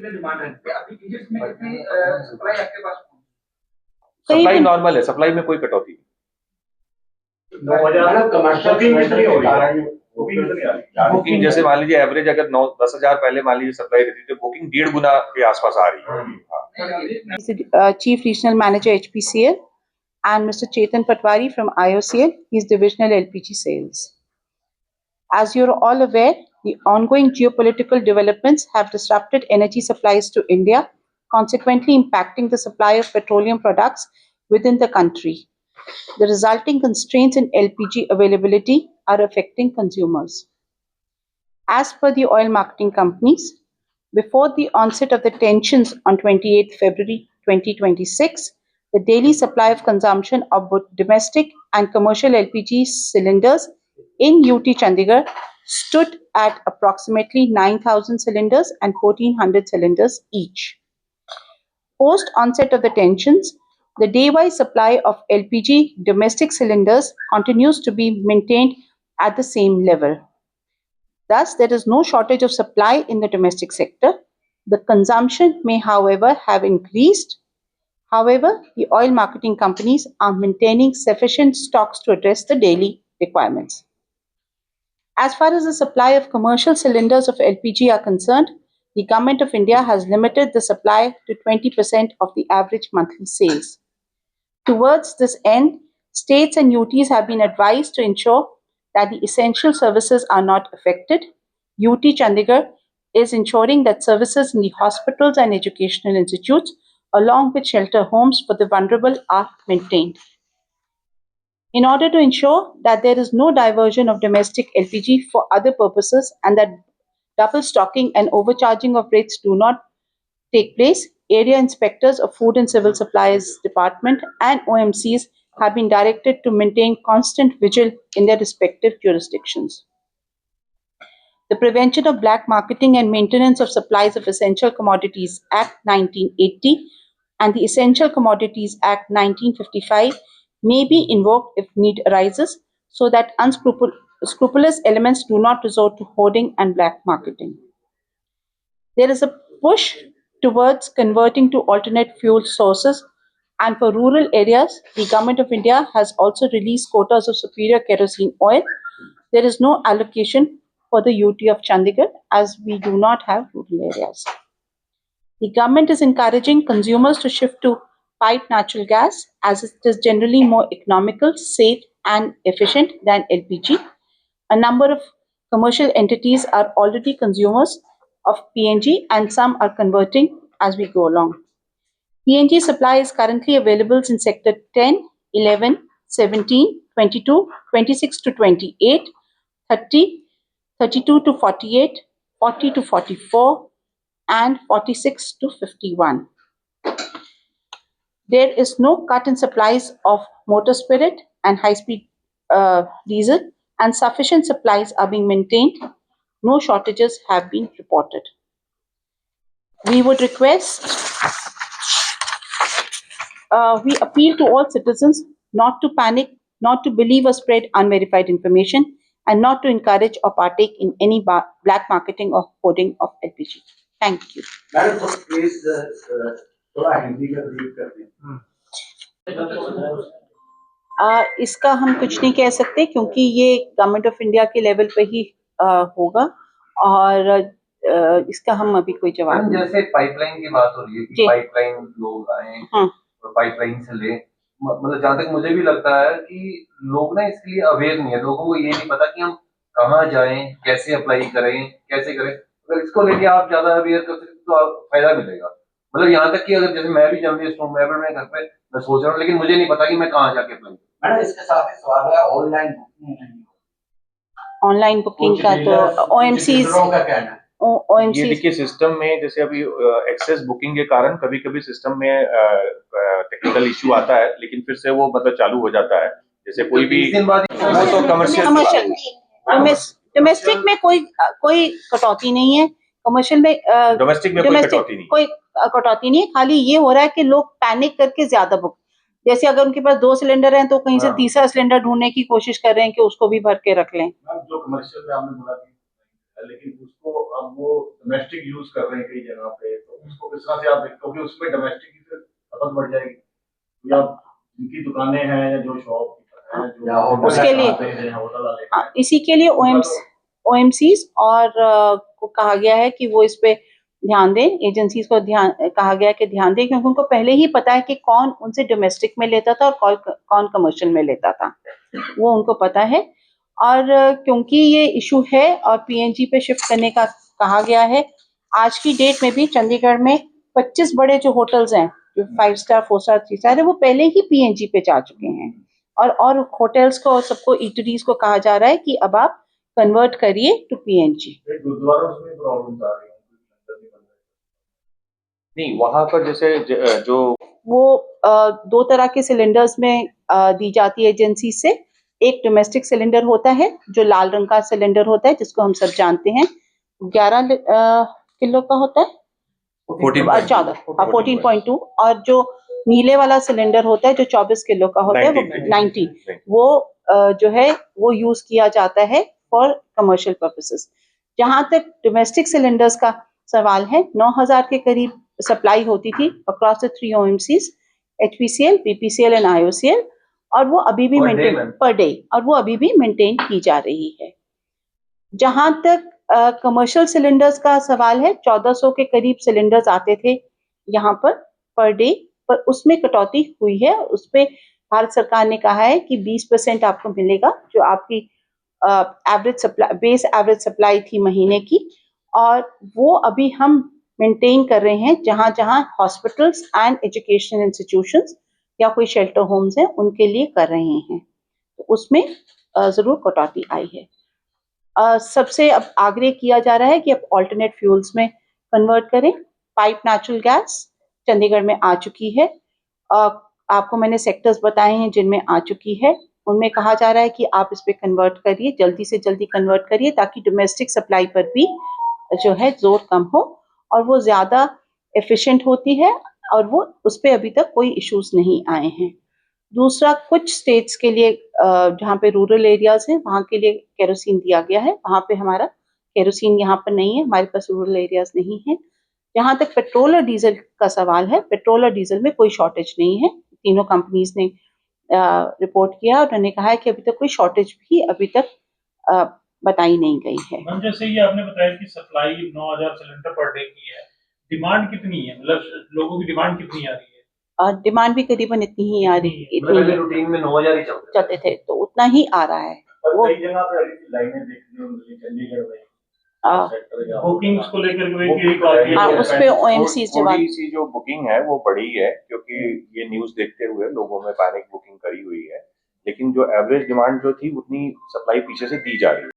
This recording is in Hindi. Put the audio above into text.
डिमांड है अभी इजिप्ट में कितनी सप्लाई आपके पास? सप्लाई नॉर्मल है, सप्लाई में कोई कटौती नहीं। बुकिंग जैसे मान लीजिए एवरेज अगर 9-10,000 पहले मान लीजिए सप्लाई रहती तो बुकिंग 1.5 गुना के आसपास आ रही है। Chief Regional Manager HPCL and Mr. Chetan Patwari from IOCL, he is Divisional LPG Sales. As you're all aware, the ongoing geopolitical developments have disrupted energy supplies to India, consequently impacting the supply of petroleum products within the country. The resulting constraints in LPG availability are affecting consumers. As per the oil marketing companies, before the onset of the tensions on 28 February 2026, the daily supply of consumption of both domestic and commercial LPG cylinders in UT Chandigarh stood at approximately 9,000 cylinders and 1,400 cylinders each. Post onset of the tensions, the day-wise supply of LPG domestic cylinders continues to be maintained at the same level. Thus, there is no shortage of supply in the domestic sector. The consumption may, however, have increased. However, the oil marketing companies are maintaining sufficient stocks to address the daily requirements. As far as the supply of commercial cylinders of LPG are concerned, the Government of India has limited the supply to 20% of the average monthly sales. Towards this end, states and UTs have been advised to ensure that the essential services are not affected. UT Chandigarh is ensuring that services in the hospitals and educational institutes, along with shelter homes for the vulnerable, are maintained. In order to ensure that there is no diversion of domestic LPG for other purposes and that double stocking and overcharging of rates do not take place, area inspectors of Food and Civil Supplies Department and OMCs have been directed to maintain constant vigil in their respective jurisdictions. The Prevention of Black Marketing and Maintenance of Supplies of Essential Commodities Act 1980 and the Essential Commodities Act 1955 may be invoked if need arises so that unscrupulous elements do not resort to hoarding and black marketing. There is a push towards converting to alternate fuel sources, and for rural areas, the Government of India has also released quotas of superior kerosene oil. There is no allocation for the UT of Chandigarh as we do not have rural areas. The government is encouraging consumers to shift to piped natural gas as it is generally more economical, safe, and efficient than LPG. A number of commercial entities are already consumers of PNG and some are converting as we go along. PNG supply is currently available in sector 10, 11, 17, 22, 26 to 28, 30, 32 to 48, 40 to 44, and 46 to 51. There is no cut in supplies of motor spirit and high-speed diesel, and sufficient supplies are being maintained. No shortages have been reported. We would we appeal to all citizens not to panic, not to believe or spread unverified information, and not to encourage or partake in any black marketing or hoarding of LPG. Thank you. Madam, please, थोड़ा हिंदी का brief कर दें। इसका हम कुछ नहीं कह सकते क्योंकि ये गवर्नमेंट ऑफ इंडिया के लेवल पे ही होगा और इसका हम अभी कोई जवाब नहीं। जैसे पाइपलाइन की बात हो रही है कि पाइपलाइन लोग आए और पाइपलाइन से ले, मतलब जहाँ तक मुझे भी लगता है कि लोग ना इसके लिए अवेयर नहीं है, लोगों को ये नहीं पता कि हम कहाँ जाएं, कैसे अप्लाई करें, कैसे करें। अगर इसको लेके आप ज्यादा अवेयर कर सकते तो फायदा मिलेगा। मतलब यहाँ तक कि अगर जैसे मैं भी जर्नलिस्ट हूँ, मैं घर पे मैं सोच रहा हूँ, लेकिन मुझे नहीं पता कि मैं कहाँ जाके अप्लाई करूँ। मैडम, इसके साथ ही सवाल है ऑनलाइन बुकिंग का, तो OMCs का कहना है। ये देखिए सिस्टम में जैसे अभी एक्सेस बुकिंग के कारण कभी कभी सिस्टम में टेक्निकल इश्यू आता है, लेकिन फिर से वो मतलब चालू हो जाता है। जैसे कोई भी वो तो कमर्शियल में, डोमेस्टिक में कोई कटौती नहीं है, कमर्शियल में डोमेस्टिक में कोई कटौती नहीं है। खाली ये हो रहा है कि लोग पैनिक करके ज्यादा बुक, जैसे अगर उनके पास 2 सिलेंडर हैं तो कहीं से तीसरा सिलेंडर ढूंढने की कोशिश कर रहे हैं कि उसको भी भर के रख लें। जो कमर्शियल में आपने बोला लेकिन उसको अब वो डोमेस्टिक यूज कर रहे हैं कई जगह पे, तो उसको किस तरह से आप देखते हो कि उसमें डोमेस्टिक की फिर खपत बढ़ जाएगी, या जिनकी दुकानें हैं या जो शॉप हैं या जो उसके लिए होटल वाले हाँ, हैं, इसी के लिए OMCs और को कहा गया है कि वो इस पे ध्यान दें, एजेंसीज को ध्यान कहा गया है कि ध्यान दें, क्योंकि उनको पहले ही पता है कि कौन उनसे डोमेस्टिक में लेता था और कौन कमर्शियल में लेता था, वो उनको पता है। और क्योंकि ये इशू है और PNG पे शिफ्ट करने का कहा गया है, आज की डेट में भी चंडीगढ़ में 25 बड़े जो होटल्स हैं, जो 5 स्टार 4 स्टार 3 स्टार है, वो पहले ही PNG पे जा चुके हैं। और होटल्स को और सबको ईटरीज को कहा जा रहा है कि अब आप कन्वर्ट करिए टू PNG। गुरुद्वारों में प्रॉब्लम आ रही है, नहीं, वहां पर जैसे जो वो 2 तरह के सिलेंडर्स में दी जाती है एजेंसी से। एक डोमेस्टिक सिलेंडर होता है जो लाल रंग का सिलेंडर होता है, जिसको हम सब जानते हैं, 11 किलो का होता है, 14.2। और जो नीले वाला सिलेंडर होता है जो 24 किलो का होता है, वो 90, वो जो है वो यूज किया जाता है फॉर कमर्शियल पर्पसेस। जहां तक डोमेस्टिक सिलेंडर्स का सवाल है, 9,000 के करीब सप्लाई होती थी across the 3 OMCs, HPCL, BPCL and IOCL, और वो अभी भी मेंटेन पर डे, और वो अभी भी मेंटेन की जा रही है। जहां तक कमर्शियल सिलेंडर्स का सवाल है, 1400 के करीब सिलेंडर्स आते थे यहाँ पर डे, पर उसमें कटौती हुई है। उस पे भारत सरकार ने कहा है कि 20% आपको मिलेगा, जो आपकी average supply, base average supply थी महीने की, और वो अभी हम मेंटेन कर रहे हैं जहां जहां हॉस्पिटल्स एंड एजुकेशन इंस्टीट्यूशंस या कोई शेल्टर होम्स हैं उनके लिए कर रहे हैं, तो उसमें जरूर कटौती आई है। सबसे अब आग्रह किया जा रहा है कि अब ऑल्टरनेट फ्यूल्स में कन्वर्ट करें। पाइप नेचुरल गैस चंडीगढ़ में आ चुकी है। आपको मैंने सेक्टर्स बताए हैं जिनमें आ चुकी है, उनमें कहा जा रहा है कि आप इस पे कन्वर्ट करिए, जल्दी से जल्दी कन्वर्ट करिए, ताकि डोमेस्टिक सप्लाई पर भी जो है जोर कम हो और वो ज़्यादा एफिशिएंट होती है, और वो उस पर अभी तक कोई इश्यूज नहीं आए हैं। दूसरा, कुछ स्टेट्स के लिए जहाँ पे रूरल एरियाज हैं वहाँ के लिए केरोसिन दिया गया है, वहाँ पे हमारा केरोसिन यहाँ पर नहीं है, हमारे पास रूरल एरियाज नहीं है। जहाँ तक पेट्रोल और डीजल का सवाल है, पेट्रोल और डीजल में कोई शॉर्टेज नहीं है। तीनों कंपनीज ने रिपोर्ट किया और उन्होंने कहा है कि अभी तक कोई शॉर्टेज भी अभी तक बताई नहीं गई है। मैम, जैसे ये आपने बताया कि सप्लाई 9,000 सिलेंडर पर डे की है, डिमांड कितनी है, मतलब लोगों की डिमांड कितनी आ रही है? डिमांड भी करीबन इतनी ही आ रही, पहले रूटीन में 9,000 ही चलते थे, तो उतना ही आ रहा है। और कई जगह पे अभी लाइनें देखने को मिली चंडीगढ़ में, बुकिंग्स को लेकर के काफी हाँ, उस पे OMCs थोड़ी सी जो बुकिंग है वो बढ़ी है, क्योंकि ये न्यूज देखते हुए लोगों में पैनिक बुकिंग करी हुई है, लेकिन जो एवरेज डिमांड जो थी उतनी सप्लाई पीछे से दी जा रही है।